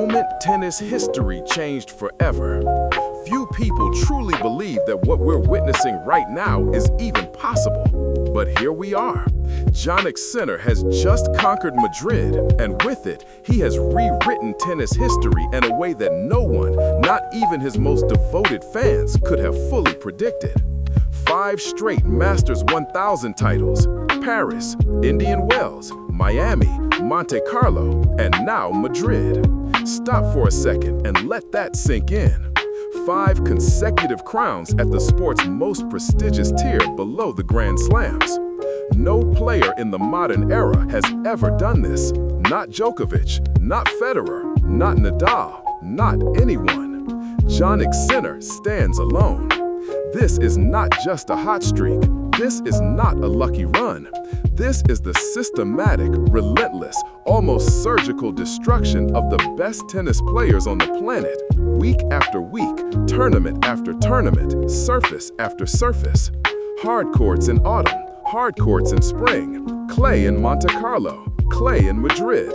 moment tennis history changed forever. Few people truly believe that what we're witnessing right now is even possible. But here we are. Jannik Sinner has just conquered Madrid, and with it, he has rewritten tennis history in a way that no one, not even his most devoted fans, could have fully predicted. 5 straight Masters 1000 titles: Paris, Indian Wells, Miami, Monte Carlo, and now Madrid. Stop for a second and let that sink in. 5 consecutive crowns at the sport's most prestigious tier below the Grand Slams. No player in the modern era has ever done this. Not Djokovic, not Federer, not Nadal, not anyone. Jannik Sinner stands alone. This is not just a hot streak. This is not a lucky run. This is the systematic, relentless, almost surgical destruction of the best tennis players on the planet. Week after week, tournament after tournament, surface after surface. Hard courts in autumn, hard courts in spring, clay in Monte Carlo, clay in Madrid.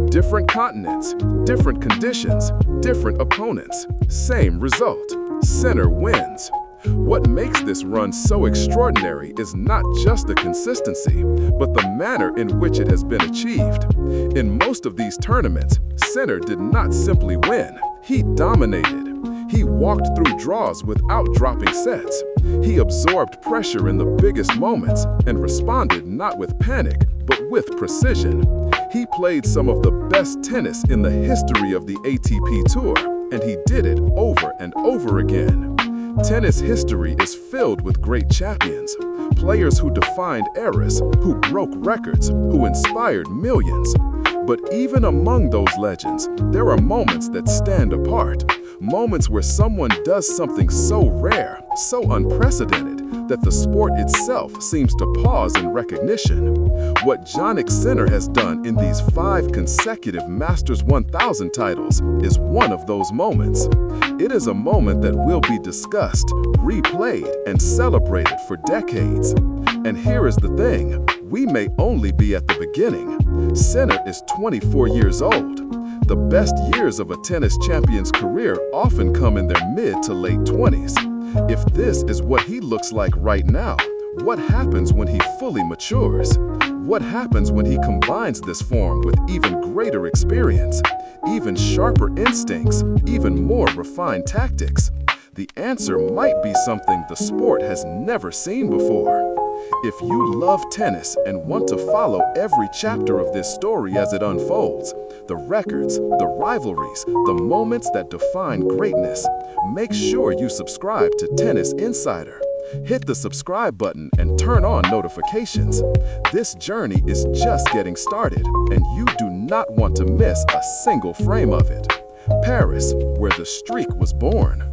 Different continents, different conditions, different opponents, same result. Sinner wins. What makes this run so extraordinary is not just the consistency, but the manner in which it has been achieved. In most of these tournaments, Sinner did not simply win, he dominated. He walked through draws without dropping sets. He absorbed pressure in the biggest moments and responded not with panic, but with precision. He played some of the best tennis in the history of the ATP Tour, and he did it over and over again. Tennis history is filled with great champions, players who defined eras, who broke records, who inspired millions. But even among those legends, there are moments that stand apart, moments where someone does something so rare, so unprecedented, that the sport itself seems to pause in recognition. What Jannik Sinner has done in these 5 consecutive Masters 1000 titles is one of those moments. It is a moment that will be discussed, replayed, and celebrated for decades. And here is the thing, we may only be at the beginning. Sinner is 24 years old. The best years of a tennis champion's career often come in their mid to late 20s. If this is what he looks like right now, what happens when he fully matures? What happens when he combines this form with even greater experience, even sharper instincts, even more refined tactics? The answer might be something the sport has never seen before. If you love tennis and want to follow every chapter of this story as it unfolds, the records, the rivalries, the moments that define greatness, make sure you subscribe to Tennis Insider. Hit the subscribe button and turn on notifications. This journey is just getting started, and you do not want to miss a single frame of it. Paris, where the streak was born.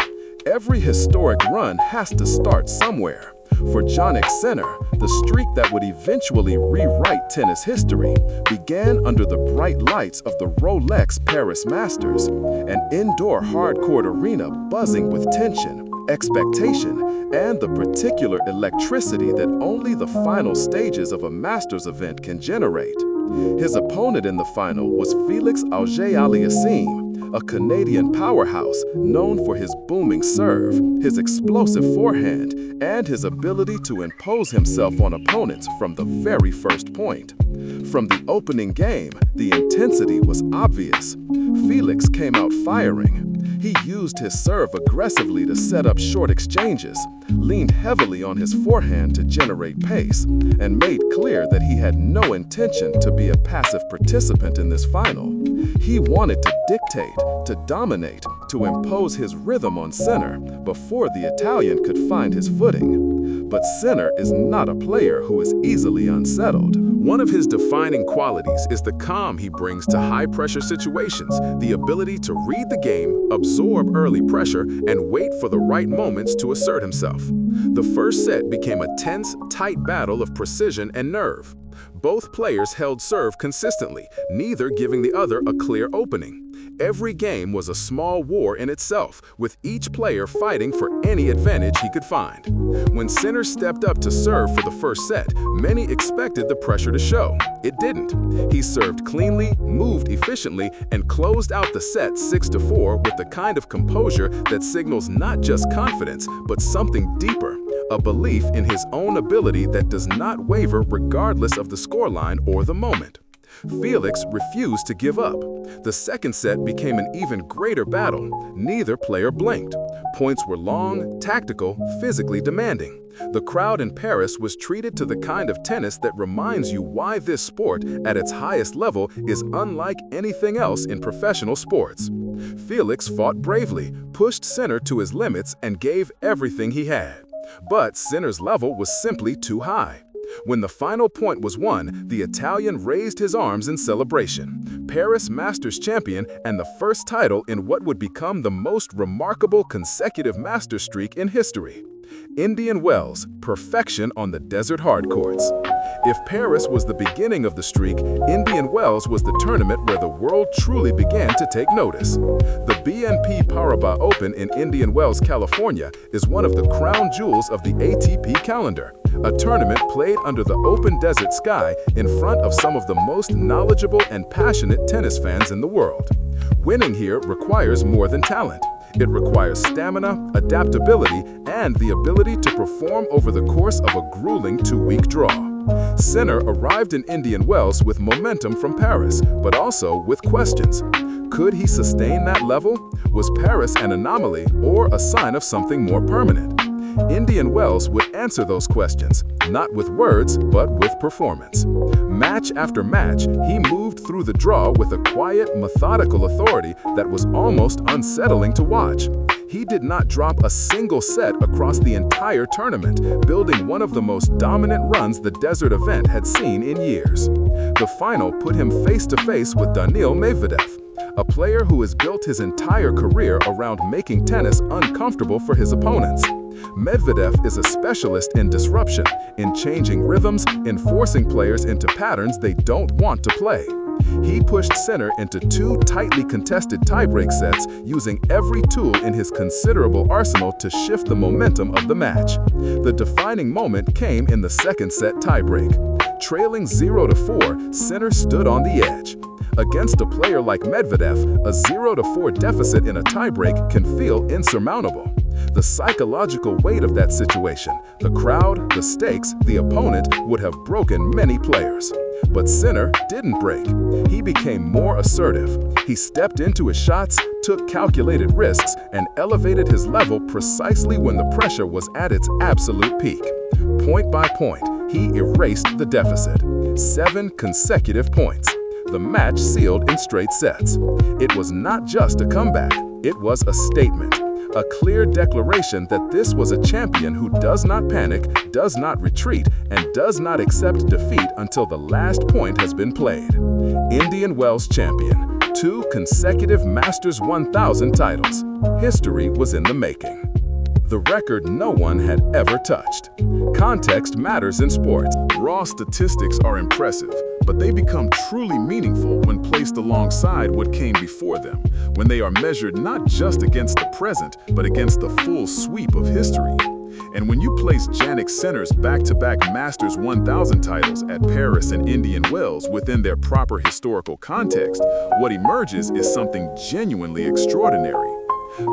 Every historic run has to start somewhere. For Jannik Sinner, the streak that would eventually rewrite tennis history began under the bright lights of the Rolex Paris Masters, an indoor hard-court arena buzzing with tension, expectation, and the particular electricity that only the final stages of a Masters event can generate. His opponent in the final was Felix Auger-Aliassime, a Canadian powerhouse known for his booming serve, his explosive forehand, and his ability to impose himself on opponents from the very first point. From the opening game, the intensity was obvious. Felix came out firing. He used his serve aggressively to set up short exchanges, leaned heavily on his forehand to generate pace, and made clear that he had no intention to be a passive participant in this final. He wanted to dictate, to dominate, to impose his rhythm on Sinner before the Italian could find his footing. But Sinner is not a player who is easily unsettled. One of his defining qualities is the calm he brings to high-pressure situations, the ability to read the game, absorb early pressure, and wait for the right moments to assert himself. The first set became a tense, tight battle of precision and nerve. Both players held serve consistently, neither giving the other a clear opening. Every game was a small war in itself, with each player fighting for any advantage he could find. When Sinner stepped up to serve for the first set, many expected the pressure to show. It didn't. He served cleanly, moved efficiently, and closed out the set 6-4 with the kind of composure that signals not just confidence, but something deeper. A belief in his own ability that does not waver regardless of the scoreline or the moment. Felix refused to give up. The second set became an even greater battle. Neither player blinked. Points were long, tactical, physically demanding. The crowd in Paris was treated to the kind of tennis that reminds you why this sport, at its highest level, is unlike anything else in professional sports. Felix fought bravely, pushed Sinner to his limits, and gave everything he had. But Sinner's level was simply too high. When the final point was won, the Italian raised his arms in celebration. Paris Masters champion and the first title in what would become the most remarkable consecutive Masters streak in history. Indian Wells, perfection on the desert hard courts. If Paris was the beginning of the streak, Indian Wells was the tournament where the world truly began to take notice. The BNP Paribas Open in Indian Wells, California, is one of the crown jewels of the ATP calendar. A tournament played under the open desert sky in front of some of the most knowledgeable and passionate tennis fans in the world. Winning here requires more than talent. It requires stamina, adaptability, and the ability to perform over the course of a grueling 2-week draw. Sinner arrived in Indian Wells with momentum from Paris, but also with questions. Could he sustain that level? Was Paris an anomaly or a sign of something more permanent? Indian Wells would answer those questions, not with words, but with performance. Match after match, he moved through the draw with a quiet, methodical authority that was almost unsettling to watch. He did not drop a single set across the entire tournament, building one of the most dominant runs the desert event had seen in years. The final put him face-to-face with Daniil Medvedev, a player who has built his entire career around making tennis uncomfortable for his opponents. Medvedev is a specialist in disruption, in changing rhythms, in forcing players into patterns they don't want to play. He pushed Sinner into 2 tightly contested tiebreak sets, using every tool in his considerable arsenal to shift the momentum of the match. The defining moment came in the second set tiebreak. Trailing 0-4, Sinner stood on the edge. Against a player like Medvedev, a 0-4 deficit in a tiebreak can feel insurmountable. The psychological weight of that situation, the crowd, the stakes, the opponent would have broken many players. But Sinner didn't break. He became more assertive. He stepped into his shots, took calculated risks, and elevated his level precisely when the pressure was at its absolute peak. Point by point, he erased the deficit. 7 consecutive points. The match sealed in straight sets. It was not just a comeback, it was a statement. A clear declaration that this was a champion who does not panic, does not retreat, and does not accept defeat until the last point has been played. Indian Wells champion, 2 consecutive Masters 1000 titles. History was in the making. The record no one had ever touched. Context matters in sports. Raw statistics are impressive, but they become truly meaningful when placed alongside what came before them, when they are measured not just against the present, but against the full sweep of history. And when you place Jannik Sinner's back-to-back Masters 1000 titles at Paris and Indian Wells within their proper historical context, what emerges is something genuinely extraordinary.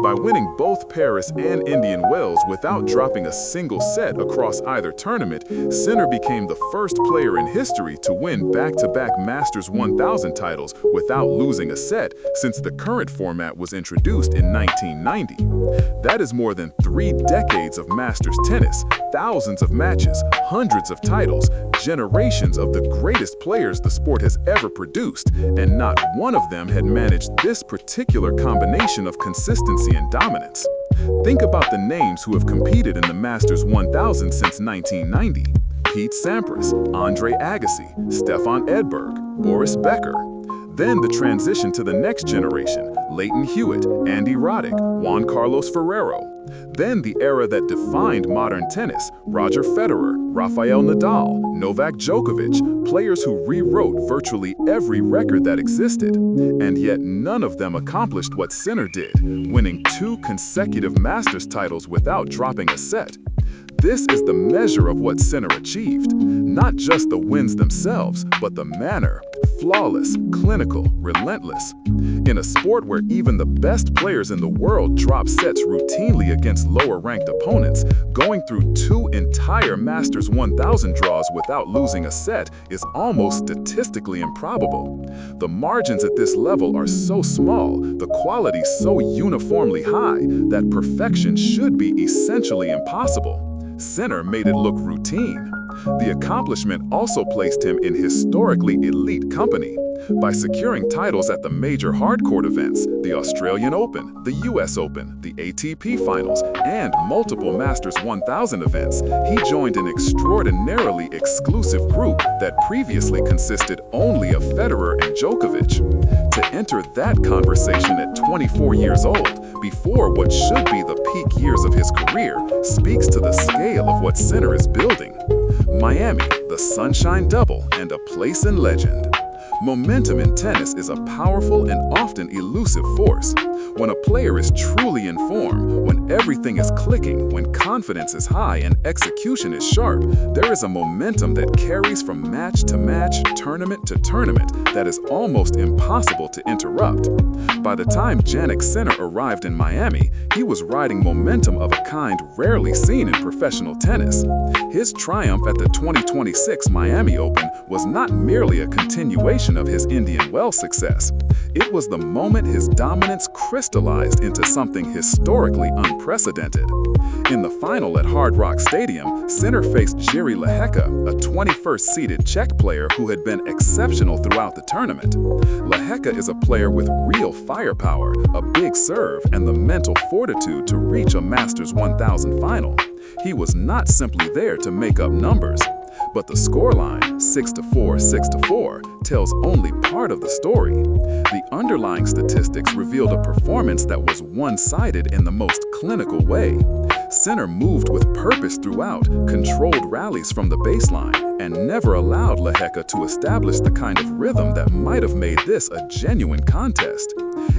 By winning both Paris and Indian Wells without dropping a single set across either tournament, Sinner became the first player in history to win back-to-back Masters 1000 titles without losing a set since the current format was introduced in 1990. That is more than 3 decades of Masters tennis, thousands of matches, hundreds of titles, generations of the greatest players the sport has ever produced, and not one of them had managed this particular combination of consistency and dominance. Think about the names who have competed in the Masters 1000 since 1990. Pete Sampras, Andre Agassi, Stefan Edberg, Boris Becker. Then the transition to the next generation, Leighton Hewitt, Andy Roddick, Juan Carlos Ferrero. Then the era that defined modern tennis, Roger Federer, Rafael Nadal, Novak Djokovic, players who rewrote virtually every record that existed. And yet none of them accomplished what Sinner did, winning 2 consecutive Masters titles without dropping a set. This is the measure of what Sinner achieved. Not just the wins themselves, but the manner. Flawless, clinical, relentless. In a sport where even the best players in the world drop sets routinely against lower-ranked opponents, going through 2 entire Masters 1000 draws without losing a set is almost statistically improbable. The margins at this level are so small, the quality so uniformly high, that perfection should be essentially impossible. Sinner made it look routine. The accomplishment also placed him in historically elite company. By securing titles at the major hardcourt events, the Australian Open, the US Open, the ATP Finals, and multiple Masters 1000 events, he joined an extraordinarily exclusive group that previously consisted only of Federer and Djokovic. To enter that conversation at 24 years old, before what should be the peak years of his career, speaks to the scale of what Sinner is building. Miami, the Sunshine Double, and a place in legend. Momentum in tennis is a powerful and often elusive force. When a player is truly in form, when everything is clicking, when confidence is high and execution is sharp, there is a momentum that carries from match to match, tournament to tournament that is almost impossible to interrupt. By the time Jannik Sinner arrived in Miami, he was riding momentum of a kind rarely seen in professional tennis. His triumph at the 2026 Miami Open was not merely a continuation of his Indian Wells success. It was the moment his dominance crystallized into something historically unprecedented. In the final at Hard Rock Stadium, Sinner faced Jiří Lehecka, a 21st-seeded Czech player who had been exceptional throughout the tournament. Lehecka is a player with real firepower, a big serve, and the mental fortitude to reach a Masters 1000 final. He was not simply there to make up numbers. But the scoreline, 6-4, 6-4, tells only part of the story. The underlying statistics revealed a performance that was one-sided in the most clinical way. Sinner moved with purpose throughout, controlled rallies from the baseline, and never allowed Lehecka to establish the kind of rhythm that might have made this a genuine contest.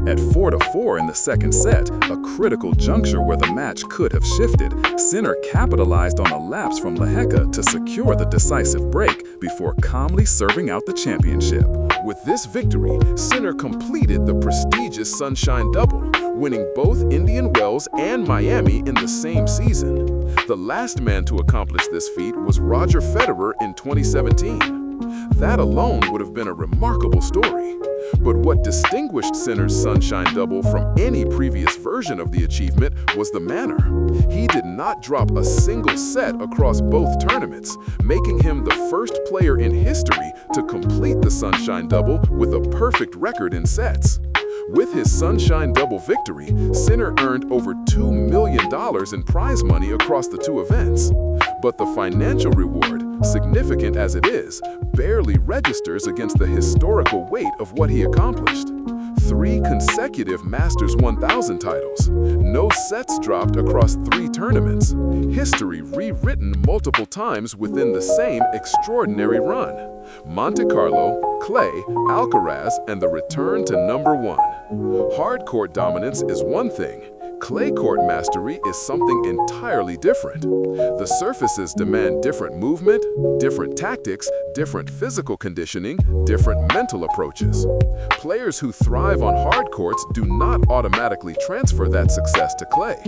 At 4-4 in the second set, a critical juncture where the match could have shifted, Sinner capitalized on a lapse from Lehecka to secure the decisive break before calmly serving out the championship. With this victory, Sinner completed the prestigious Sunshine Double, winning both Indian Wells and Miami in the same season. The last man to accomplish this feat was Roger Federer in 2017. That alone would have been a remarkable story. But what distinguished Sinner's Sunshine Double from any previous version of the achievement was the manner. He did not drop a single set across both tournaments, making him the first player in history to complete the Sunshine Double with a perfect record in sets. With his Sunshine Double victory, Sinner earned over $2 million in prize money across the 2 events. But the financial reward, significant as it is, barely registers against the historical weight of what he accomplished. 3 consecutive Masters 1000 titles, no sets dropped across 3 tournaments, history rewritten multiple times within the same extraordinary run. Monte Carlo, clay, Alcaraz, and the return to #1. Hard-court dominance is one thing. Clay court mastery is something entirely different. The surfaces demand different movement, different tactics, different physical conditioning, different mental approaches. Players who thrive on hard courts do not automatically transfer that success to clay.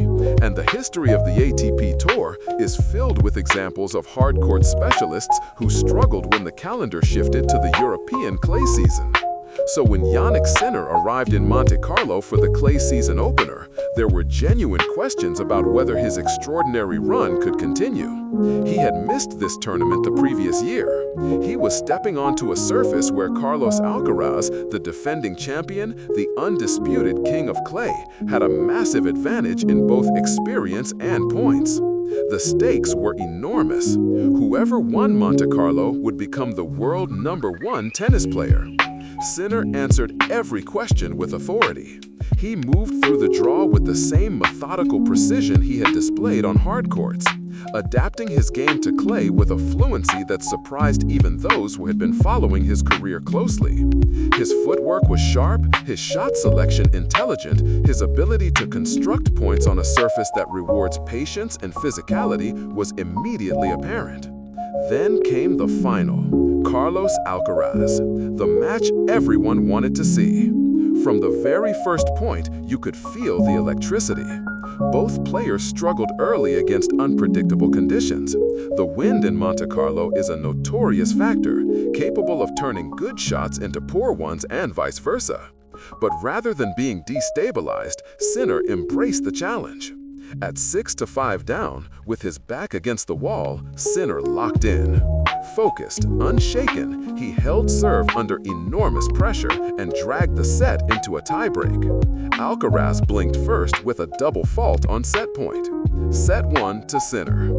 And the history of the ATP Tour is filled with examples of hard court specialists who struggled when the calendar shifted to the European clay season. So when Jannik Sinner arrived in Monte Carlo for the clay season opener, there were genuine questions about whether his extraordinary run could continue. He had missed this tournament the previous year. He was stepping onto a surface where Carlos Alcaraz, the defending champion, the undisputed king of clay, had a massive advantage in both experience and points. The stakes were enormous. Whoever won Monte Carlo would become the world #1 tennis player. Sinner answered every question with authority. He moved through the draw with the same methodical precision he had displayed on hard courts, adapting his game to clay with a fluency that surprised even those who had been following his career closely. His footwork was sharp, his shot selection intelligent, his ability to construct points on a surface that rewards patience and physicality was immediately apparent. Then came the final, Carlos Alcaraz, the match everyone wanted to see. From the very first point, you could feel the electricity. Both players struggled early against unpredictable conditions. The wind in Monte Carlo is a notorious factor, capable of turning good shots into poor ones and vice versa. But rather than being destabilized, Sinner embraced the challenge. At 6-5 down, with his back against the wall, Sinner locked in. Focused, unshaken, he held serve under enormous pressure and dragged the set into a tiebreak. Alcaraz blinked first with a double fault on set point. Set 1 to Sinner.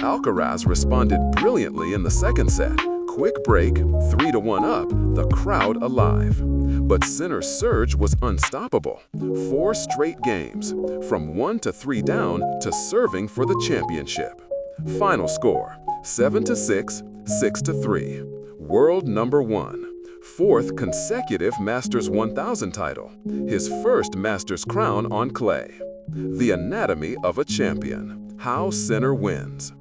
Alcaraz responded brilliantly in the second set. Quick break, 3-1 up, the crowd alive. But Sinner's surge was unstoppable. 4 straight games, from 1-3 down to serving for the championship. Final score, 7-6, 6-3. World #1. 4th consecutive Masters 1000 title. His first Masters crown on clay. The anatomy of a champion. How Sinner wins.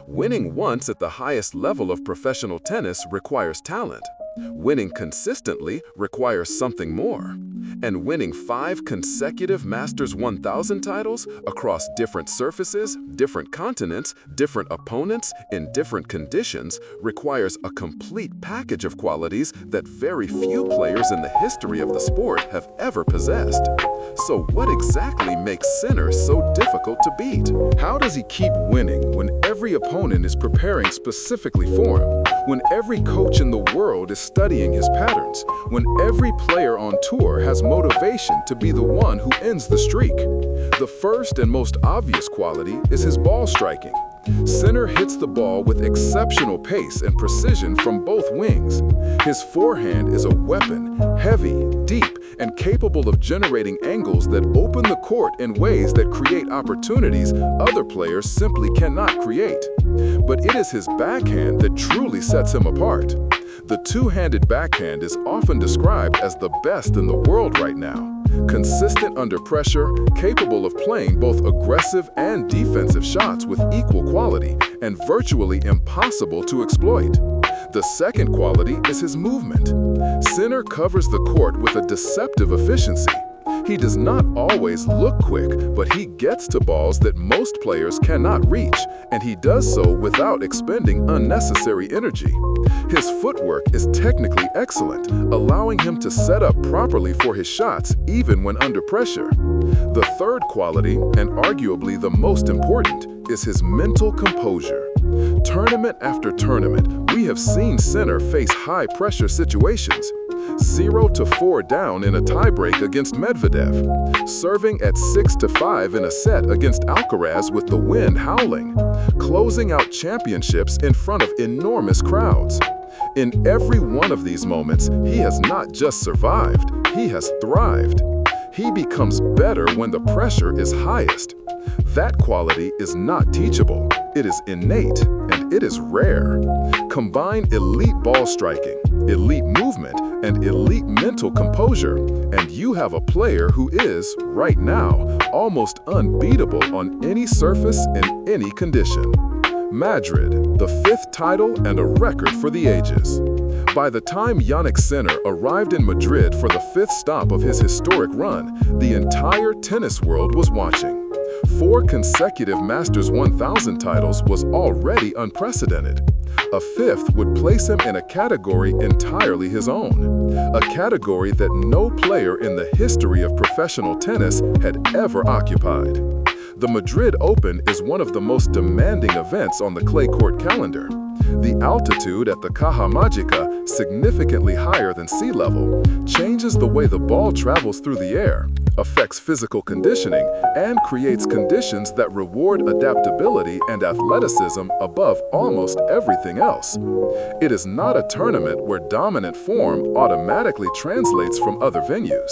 Winning once at the highest level of professional tennis requires talent. Winning consistently requires something more. And winning 5 consecutive Masters 1000 titles across different surfaces, different continents, different opponents, in different conditions requires a complete package of qualities that very few players in the history of the sport have ever possessed. So what exactly makes Sinner so difficult to beat? How does he keep winning when every opponent is preparing specifically for him? When every coach in the world is studying his patterns? When every player on tour has motivation to be the one who ends the streak? The first and most obvious quality is his ball striking. Sinner hits the ball with exceptional pace and precision from both wings. His forehand is a weapon, heavy, deep, and capable of generating angles that open the court in ways that create opportunities other players simply cannot create. But it is his backhand that truly sets him apart. The two-handed backhand is often described as the best in the world right now. Consistent under pressure, capable of playing both aggressive and defensive shots with equal quality, and virtually impossible to exploit. The second quality is his movement. Sinner covers the court with a deceptive efficiency. He does not always look quick, but he gets to balls that most players cannot reach, and he does so without expending unnecessary energy. His footwork is technically excellent, allowing him to set up properly for his shots even when under pressure. The third quality, and arguably the most important, is his mental composure. Tournament after tournament, we have seen Sinner face high-pressure situations. 0-4 down in a tiebreak against Medvedev, serving at 6-5 in a set against Alcaraz with the wind howling, closing out championships in front of enormous crowds. In every one of these moments, he has not just survived, he has thrived. He becomes better when the pressure is highest. That quality is not teachable, it is innate, and it is rare. Combine elite ball striking, elite movement, and elite mental composure, and you have a player who is, right now, almost unbeatable on any surface in any condition. Madrid, the 5th title and a record for the ages. By the time Jannik Sinner arrived in Madrid for the 5th stop of his historic run, the entire tennis world was watching. 4 consecutive Masters 1000 titles was already unprecedented. A 5th would place him in a category entirely his own, a category that no player in the history of professional tennis had ever occupied. The Madrid Open is one of the most demanding events on the clay court calendar. The altitude at the Caja Magica, significantly higher than sea level, changes the way the ball travels through the air, affects physical conditioning, and creates conditions that reward adaptability and athleticism above almost everything else. It is not a tournament where dominant form automatically translates from other venues.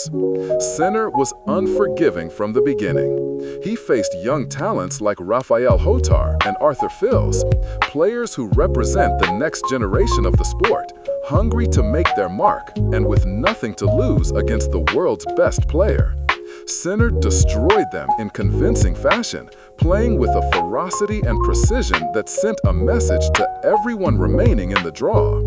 Sinner was unforgiving from the beginning. He faced young talents like Rafael Hotar and Arthur Fils, players who represent the next generation of the sport, hungry to make their mark and with nothing to lose against the world's best player. Sinner destroyed them in convincing fashion, playing with a ferocity and precision that sent a message to everyone remaining in the draw.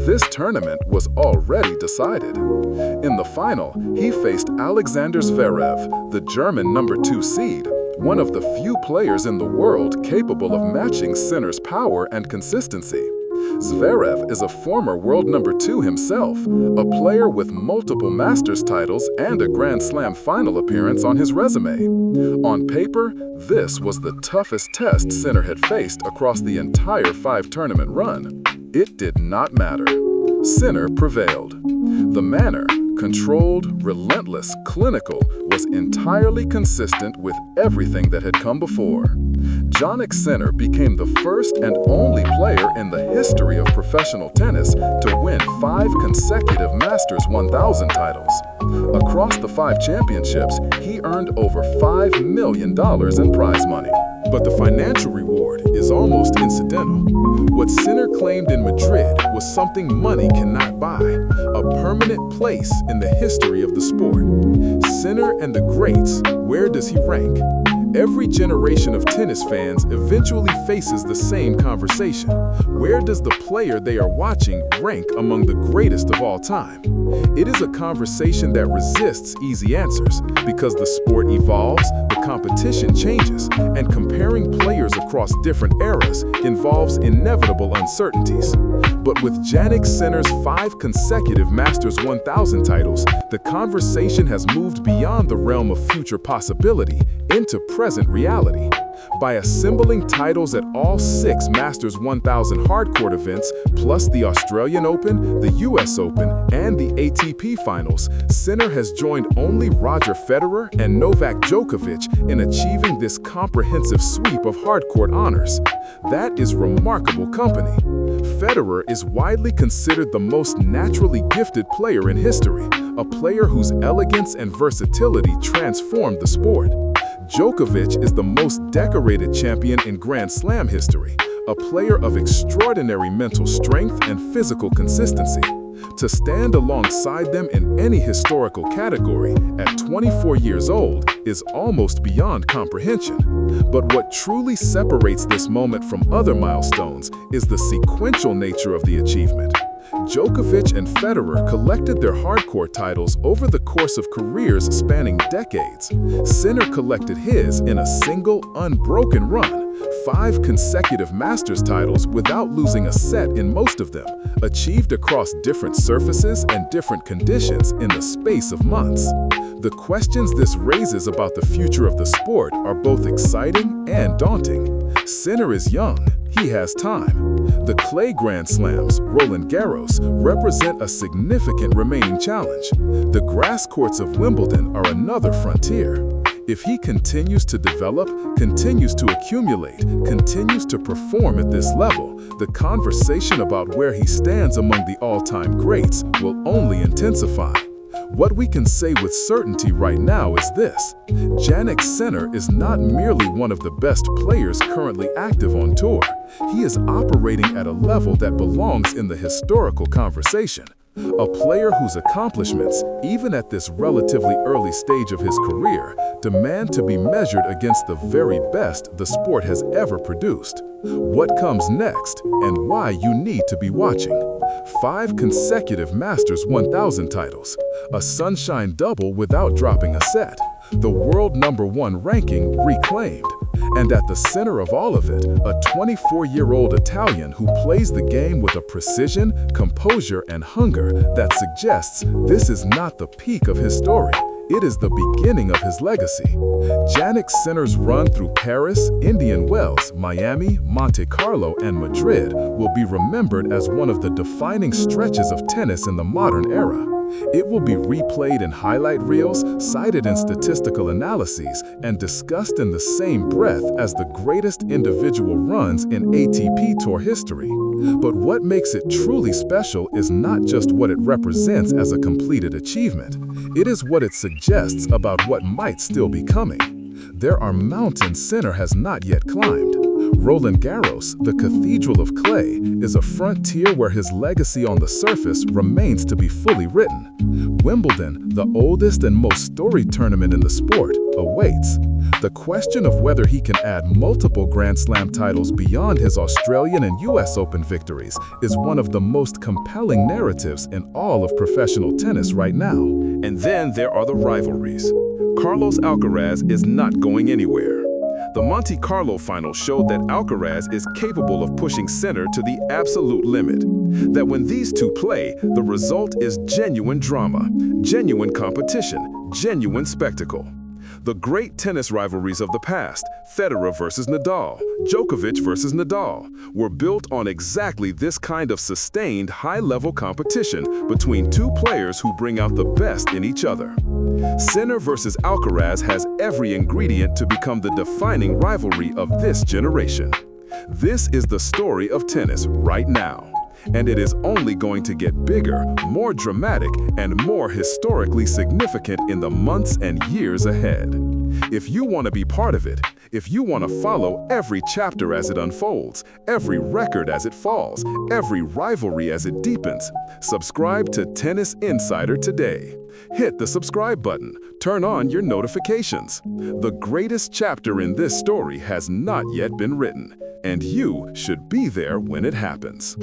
This tournament was already decided. In the final, he faced Alexander Zverev, the German #2 seed, one of the few players in the world capable of matching Sinner's power and consistency. Zverev is a former world #2 himself, a player with multiple Masters titles and a Grand Slam final appearance on his resume. On paper, this was the toughest test Sinner had faced across the entire 5-tournament run. It did not matter. Sinner prevailed. The manner, controlled, relentless, clinical, was entirely consistent with everything that had come before. Jannik Sinner became the first and only player in the history of professional tennis to win 5 consecutive Masters 1000 titles. Across the 5 championships, he earned over $5 million in prize money. But the financial reward is almost incidental. What Sinner claimed in Madrid was something money cannot buy, a permanent place in the history of the sport. Sinner and the greats, where does he rank? Every generation of tennis fans eventually faces the same conversation. Where does the player they are watching rank among the greatest of all time? It is a conversation that resists easy answers because the sport evolves, the competition changes, and comparing players across different eras involves inevitable uncertainties. But with Jannik Sinner's 5 consecutive Masters 1000 titles, the conversation has moved beyond the realm of future possibility into present reality. By assembling titles at all 6 Masters 1000 hardcourt events, plus the Australian Open, the US Open, and the ATP Finals, Sinner has joined only Roger Federer and Novak Djokovic in achieving this comprehensive sweep of hardcourt honors. That is remarkable company. Federer is widely considered the most naturally gifted player in history, a player whose elegance and versatility transformed the sport. Djokovic is the most decorated champion in Grand Slam history, a player of extraordinary mental strength and physical consistency. To stand alongside them in any historical category at 24 years old is almost beyond comprehension. But what truly separates this moment from other milestones is the sequential nature of the achievement. Djokovic and Federer collected their hardcourt titles over the course of careers spanning decades. Sinner collected his in a single, unbroken run, 5 consecutive Masters titles without losing a set in most of them, achieved across different surfaces and different conditions in the space of months. The questions this raises about the future of the sport are both exciting and daunting. Sinner is young. He has time. The clay Grand Slams, Roland Garros, represent a significant remaining challenge. The grass courts of Wimbledon are another frontier. If he continues to develop, continues to accumulate, continues to perform at this level, the conversation about where he stands among the all-time greats will only intensify. What we can say with certainty right now is this: Jannik Sinner is not merely one of the best players currently active on tour. He is operating at a level that belongs in the historical conversation. A player whose accomplishments, even at this relatively early stage of his career, demand to be measured against the very best the sport has ever produced. What comes next, and why you need to be watching. 5 consecutive Masters 1000 titles, a sunshine double without dropping a set, the world #1 ranking reclaimed, and at the center of all of it, a 24-year-old Italian who plays the game with a precision, composure, and hunger that suggests this is not the peak of his story. It is the beginning of his legacy. Jannik Sinner's run through Paris, Indian Wells, Miami, Monte Carlo, and Madrid will be remembered as one of the defining stretches of tennis in the modern era. It will be replayed in highlight reels, cited in statistical analyses, and discussed in the same breath as the greatest individual runs in ATP Tour history. But what makes it truly special is not just what it represents as a completed achievement. It is what it suggests about what might still be coming. There are mountains Sinner has not yet climbed. Roland Garros, the Cathedral of Clay, is a frontier where his legacy on the surface remains to be fully written. Wimbledon, the oldest and most storied tournament in the sport, awaits. The question of whether he can add multiple Grand Slam titles beyond his Australian and US Open victories is one of the most compelling narratives in all of professional tennis right now. And then there are the rivalries. Carlos Alcaraz is not going anywhere. The Monte Carlo final showed that Alcaraz is capable of pushing Sinner to the absolute limit. That when these two play, the result is genuine drama, genuine competition, genuine spectacle. The great tennis rivalries of the past, Federer versus Nadal, Djokovic versus Nadal, were built on exactly this kind of sustained high-level competition between two players who bring out the best in each other. Sinner versus Alcaraz has every ingredient to become the defining rivalry of this generation. This is the story of tennis right now. And it is only going to get bigger, more dramatic, and more historically significant in the months and years ahead. If you want to be part of it, if you want to follow every chapter as it unfolds, every record as it falls, every rivalry as it deepens, subscribe to Tennis Insider today. Hit the subscribe button, turn on your notifications. The greatest chapter in this story has not yet been written, and you should be there when it happens.